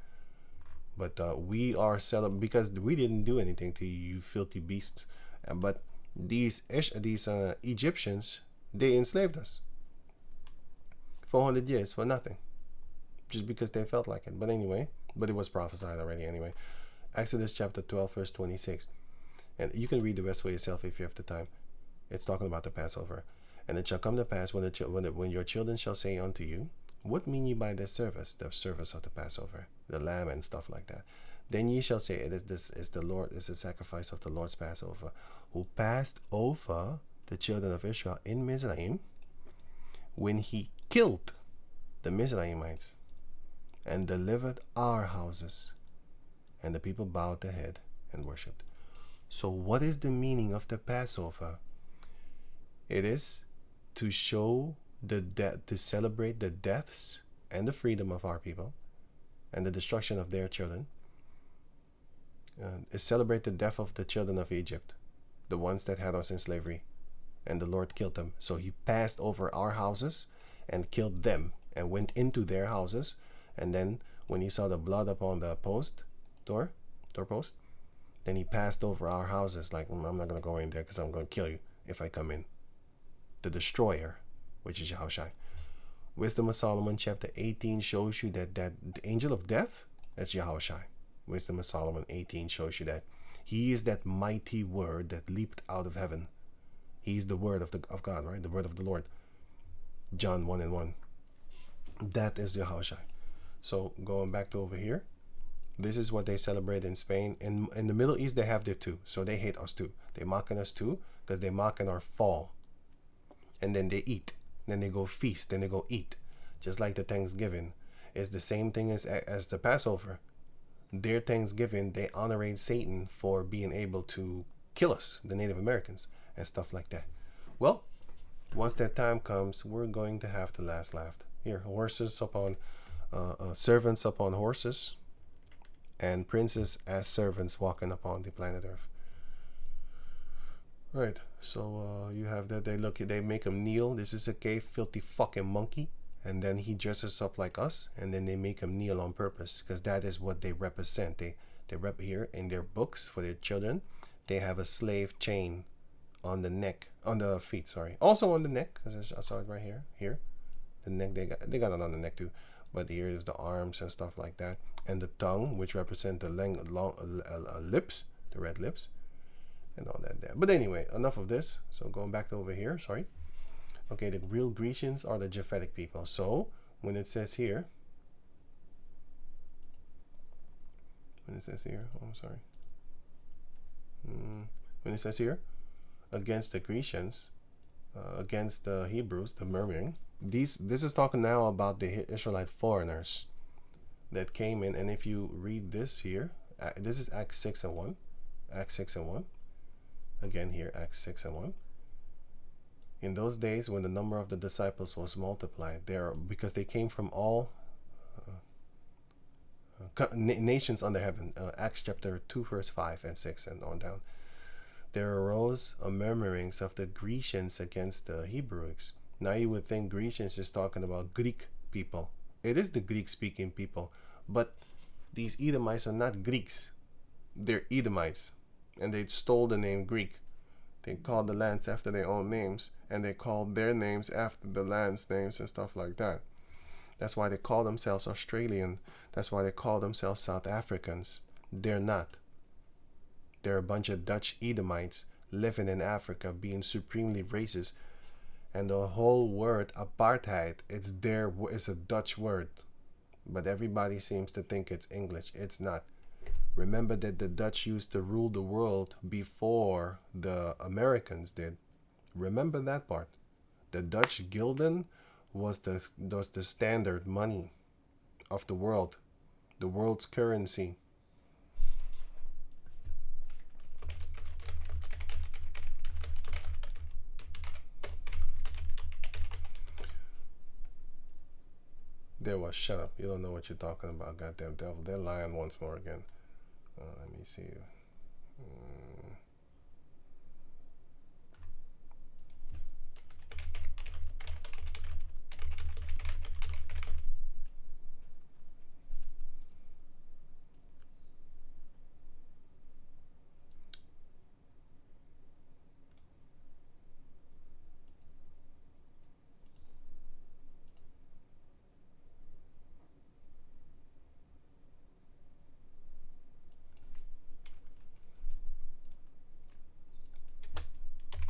But we are because we didn't do anything to you, you filthy beasts. But these Egyptians, they enslaved us 400 years for nothing, just because they felt like it. But anyway, but it was prophesied already anyway. Exodus chapter 12 verse 26, and you can read the rest for yourself if you have the time. It's talking about the Passover. And it shall come to pass when your children shall say unto you, what mean ye by this service, the service of the Passover, the lamb and stuff like that? Then ye shall say, this is the Lord, is the sacrifice of the Lord's Passover, who passed over the children of Israel in Mizraim, when he killed the Mizraimites and delivered our houses. And the people bowed their head and worshipped. So what is the meaning of the Passover? It is to show to celebrate the deaths and the freedom of our people and the destruction of their children. Celebrate the death of the children of Egypt, the ones that had us in slavery, and the Lord killed them. So he passed over our houses and killed them and went into their houses. And then when he saw the blood upon the doorpost, then he passed over our houses, like, I'm not going to go in there because I'm going to kill you if I come in. The destroyer, which is Yahushai. Wisdom of Solomon chapter 18 shows you that the angel of death, that's Yahushai. Wisdom of Solomon 18 shows you that he is that mighty word that leaped out of heaven. He's the word of God, right? The word of the Lord. John 1:1. That is Yahushai. So going back to over here, this is what they celebrate in Spain. In the Middle East, they have their too. So they hate us too. They mocking us too because they mocking our fall. And then they eat. Then they go feast. Then they go eat. Just like the Thanksgiving. It's the same thing as the Passover. Their Thanksgiving, they honorate Satan for being able to kill us, the Native Americans, and stuff like that. Well, once that time comes, we're going to have the last laugh. Here, horses upon servants upon horses, and princes as servants walking upon the planet Earth. Right, so you have that. They make him kneel. This is a gay, filthy fucking monkey. And then he dresses up like us, and then they make him kneel on purpose, because that is what they represent. They rep here in their books for their children. They have a slave chain on the neck, on the feet, sorry. Also on the neck, because I saw it right here. Here, the neck, they got it on the neck too. But here is the arms and stuff like that, and the tongue, which represent the lips, the red lips, and all that there. But anyway, enough of this. So going back to over here, sorry. Okay, the real Grecians are the Japhetic people. So when it says here, oh, I'm sorry. When it says here, against the Grecians, against the Hebrews, the murmuring, this is talking now about the Israelite foreigners that came in. And if you read this here, this is Acts 6:1. Acts 6:1. Again here, Acts 6:1. In those days, when the number of the disciples was multiplied, because they came from all nations under heaven, Acts chapter 2, verse 5 and 6 and on down, there arose a murmurings of the Grecians against the Hebrews. Now you would think Grecians is talking about Greek people. It is the Greek-speaking people, but these Edomites are not Greeks. They're Edomites, and they stole the name Greek. They called the lands after their own names, and they called their names after the land's names and stuff like that. That's why they call themselves Australian. That's why they call themselves South Africans. They're not. They're a bunch of Dutch Edomites living in Africa, being supremely racist. And the whole word apartheid, it's a Dutch word. But everybody seems to think it's English. It's not. Remember that the Dutch used to rule the world before the Americans did. Remember that part. The Dutch gulden was the standard money of the world's currency. There was, shut up. You don't know what you're talking about, goddamn devil. They're lying once more again. Let me see.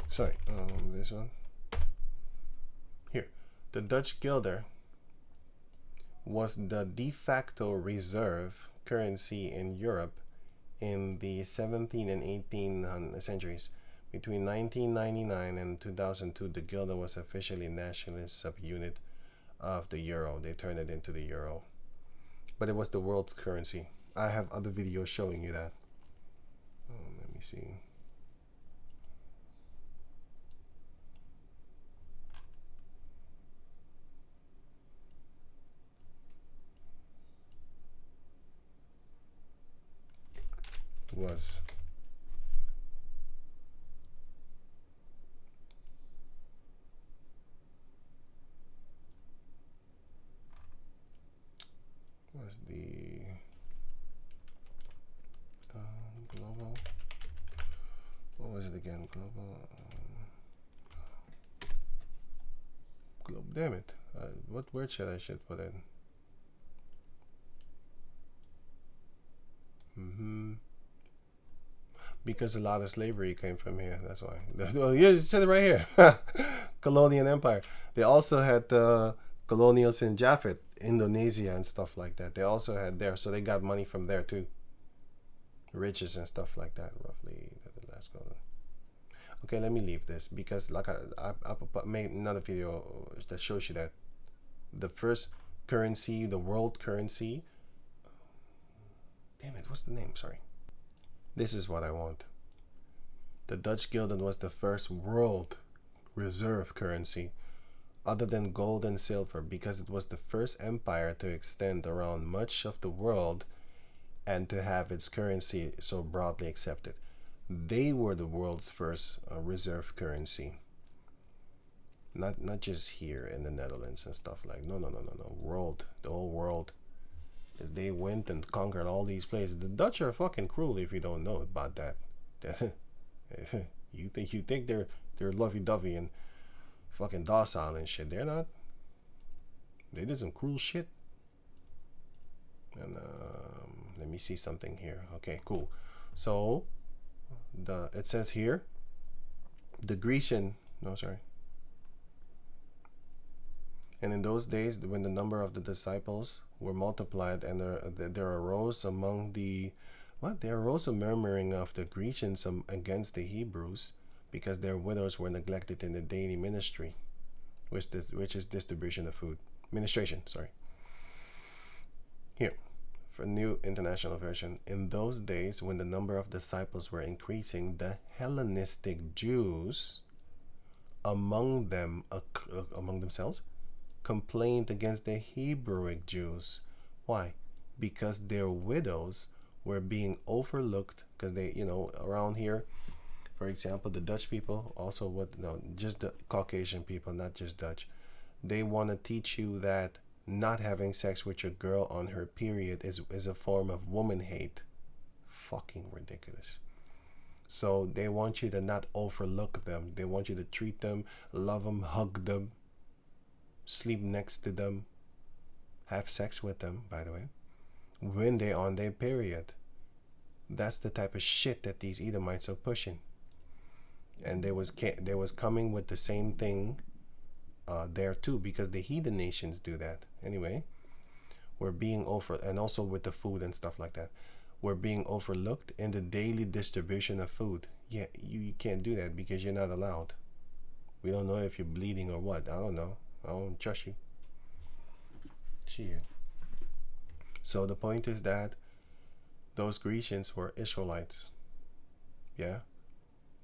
Sorry, this one. Here. The Dutch guilder was the de facto reserve currency in Europe in the 17th and 18th centuries. Between 1999 and 2002, the guilder was officially nationalist subunit of the euro. They turned it into the euro. But it was the world's currency. I have other videos showing you that. Let me see. Was the global, what was it again? Global, damn it, what word should I put in? Because a lot of slavery came from here, that's why. Well, yeah, you said it right here. Colonial empire. They also had colonials in Jaffet, Indonesia and stuff like that. They also had there, so they got money from there too. Riches and stuff like that, roughly. The last colon. Okay, let me leave this because like I made another video that shows you that the first currency, the world currency. Damn it, what's the name? Sorry. This is what I want. The Dutch gulden was the first world reserve currency other than gold and silver because it was the first empire to extend around much of the world and to have its currency so broadly accepted. They were the world's first reserve currency. Not just here in the Netherlands and stuff like no. World, the whole world. As they went and conquered all these places. The Dutch are fucking cruel if you don't know about that. you think they're lovey-dovey and fucking docile and shit. They're not. They did some cruel shit. And let me see something here. Okay, cool. So it says here the Grecian, no, sorry. And in those days, when the number of the disciples were multiplied, and there arose among the there arose a murmuring of the Grecians against the Hebrews, because their widows were neglected in the daily ministry, which is distribution of food, ministration. Sorry. Here, for New International Version, in those days when the number of disciples were increasing, the Hellenistic Jews among themselves complained against the Hebrewic Jews. Why? Because their widows were being overlooked, because they, around here, for example, the Dutch people, also just the Caucasian people, not just Dutch, they want to teach you that not having sex with your girl on her period is a form of woman hate. Fucking ridiculous. So they want you to not overlook them. They want you to treat them, love them, hug them, sleep next to them, have sex with them, by the way, when they're on their period. That's the type of shit that these Edomites are pushing. And they was coming with the same thing there too, because the heathen nations do that. Anyway, we're being over, and also with the food and stuff like that. We're being overlooked in the daily distribution of food. Yeah, you can't do that because you're not allowed. We don't know if you're bleeding or what. I don't know. I don't trust you. Shit. So the point is that those Grecians were Israelites. Yeah?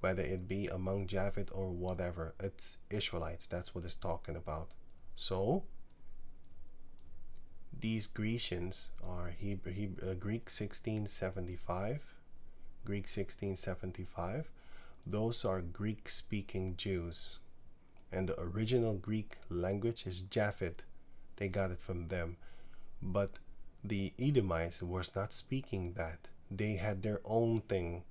Whether it be among Japhet or whatever, it's Israelites. That's what it's talking about. So these Grecians are Greek 1675. Greek 1675. Those are Greek-speaking Jews. And the original Greek language is Japhet. They got it from them. But the Edomites was not speaking that. They had their own thing.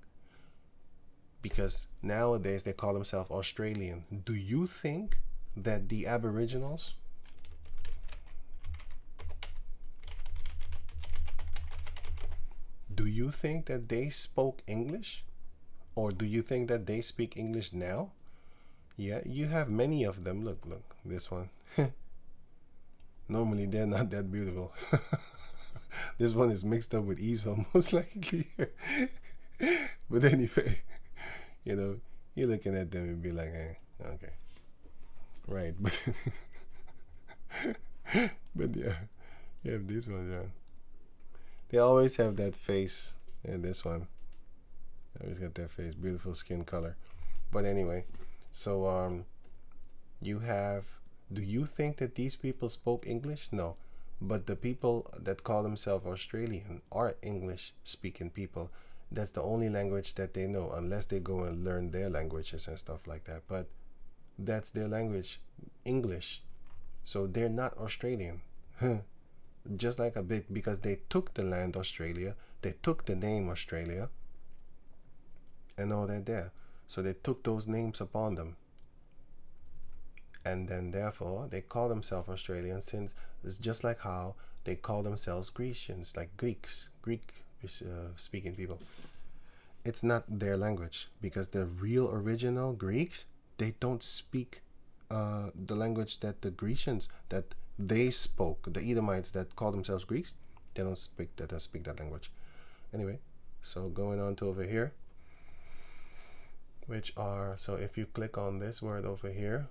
Because nowadays they call themselves Australian. Do you think that the Aboriginals, do you think that they spoke English? Or do you think that they speak English now? Yeah, you have many of them. Look, this one. Normally they're not that beautiful. This one is mixed up with Esau most likely. But anyway, you know, you're looking at them and be like, okay. Right, but but yeah, you have this one, yeah. They always have that face, and this one. Always got that face, beautiful skin color. But anyway, so you have. Do you think that these people spoke English? No, but the people that call themselves Australian are English-speaking people. That's the only language that they know, unless they go and learn their languages and stuff like that. But that's their language, English. So they're not Australian. Just like a bit, because they took the land Australia, they took the name Australia, and all that there. So they took those names upon them. And then therefore they call themselves Australian, since it's just like how they call themselves Grecians, like Greeks, Greek speaking people. It's not their language, because the real original Greeks, they don't speak the language that the Grecians, that they spoke. The Edomites that call themselves Greeks, they don't speak that language. Anyway, so going on to over here, which are, so if you click on this word over here,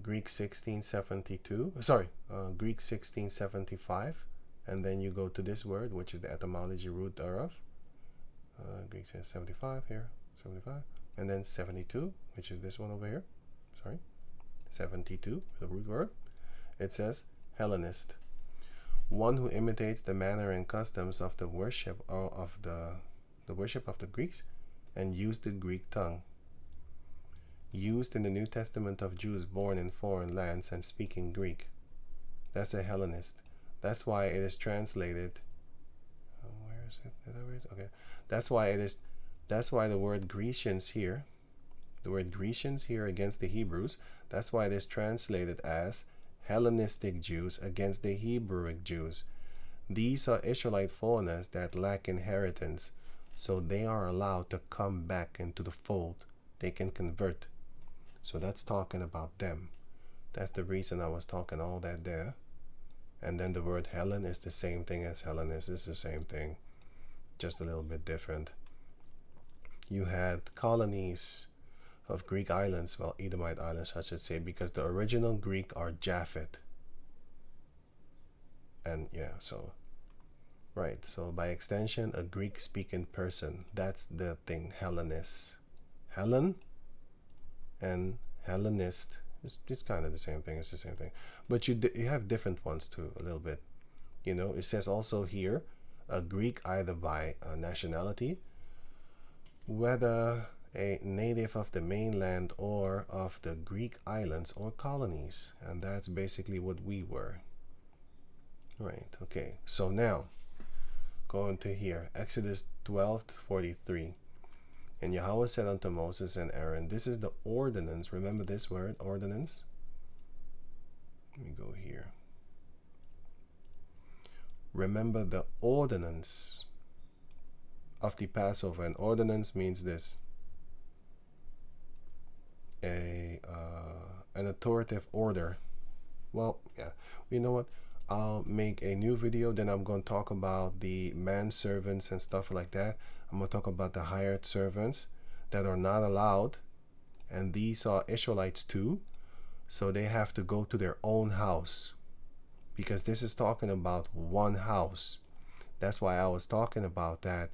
Greek 1672, sorry, Greek 1675, and then you go to this word, which is the etymology root thereof. Greek 75 here, 75, and then 72, which is this one over here, sorry, 72, the root word. It says Hellenist, one who imitates the manner and customs of the worship, or of the worship of the Greeks, and use the Greek tongue. Used in the New Testament of Jews born in foreign lands and speaking Greek. That's a Hellenist. That's why it is translated. Where is it? Okay. That's why the word Grecians here, the word Grecians here against the Hebrews, that's why it is translated as Hellenistic Jews against the Hebrewic Jews. These are Israelite foreigners that lack inheritance, so they are allowed to come back into the fold. They can convert. So that's talking about them. That's the reason I was talking all that there. And then the word Hellen is the same thing as Hellenist. It's the same thing, just a little bit different. You had colonies of Greek islands, well, Edomite islands, I should say, because the original Greek are Japhet. And yeah, so, right, so by extension, a Greek-speaking person, that's the thing, Hellenist. Hellen and Hellenist, it's kind of the same thing, it's the same thing. But you have different ones too, a little bit. You know, it says also here, a Greek either by nationality, whether a native of the mainland or of the Greek islands or colonies. And that's basically what we were. Right, okay. So now, going to here, Exodus 12:43. And Yahweh said unto Moses and Aaron, this is the ordinance. Remember this word, ordinance? Let me go here. Remember the ordinance of the Passover. And ordinance means this: an authoritative order. Well, yeah, you know what? I'll make a new video, then I'm going to talk about the manservants and stuff like that. I'm going to talk about the hired servants that are not allowed, and these are Israelites too, so they have to go to their own house, because this is talking about one house. That's why I was talking about that.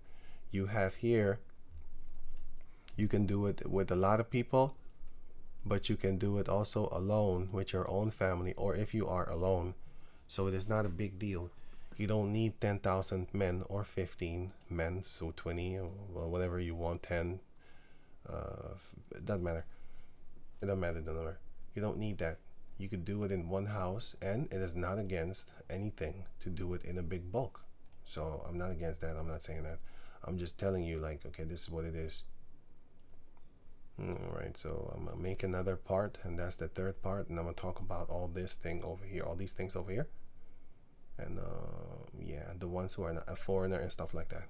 You have here, you can do it with a lot of people, but you can do it also alone with your own family, or if you are alone. So it is not a big deal. You don't need 10,000 men or 15 men, so 20 or whatever you want, 10. It doesn't matter. It doesn't matter the number. You don't need that. You could do it in one house, and it is not against anything to do it in a big bulk. So I'm not against that. I'm not saying that. I'm just telling you, like, okay, this is what it is. All right, so I'm gonna make another part, and that's the third part, and I'm gonna talk about all this thing over here, all these things over here, and yeah, the ones who are not a foreigner and stuff like that.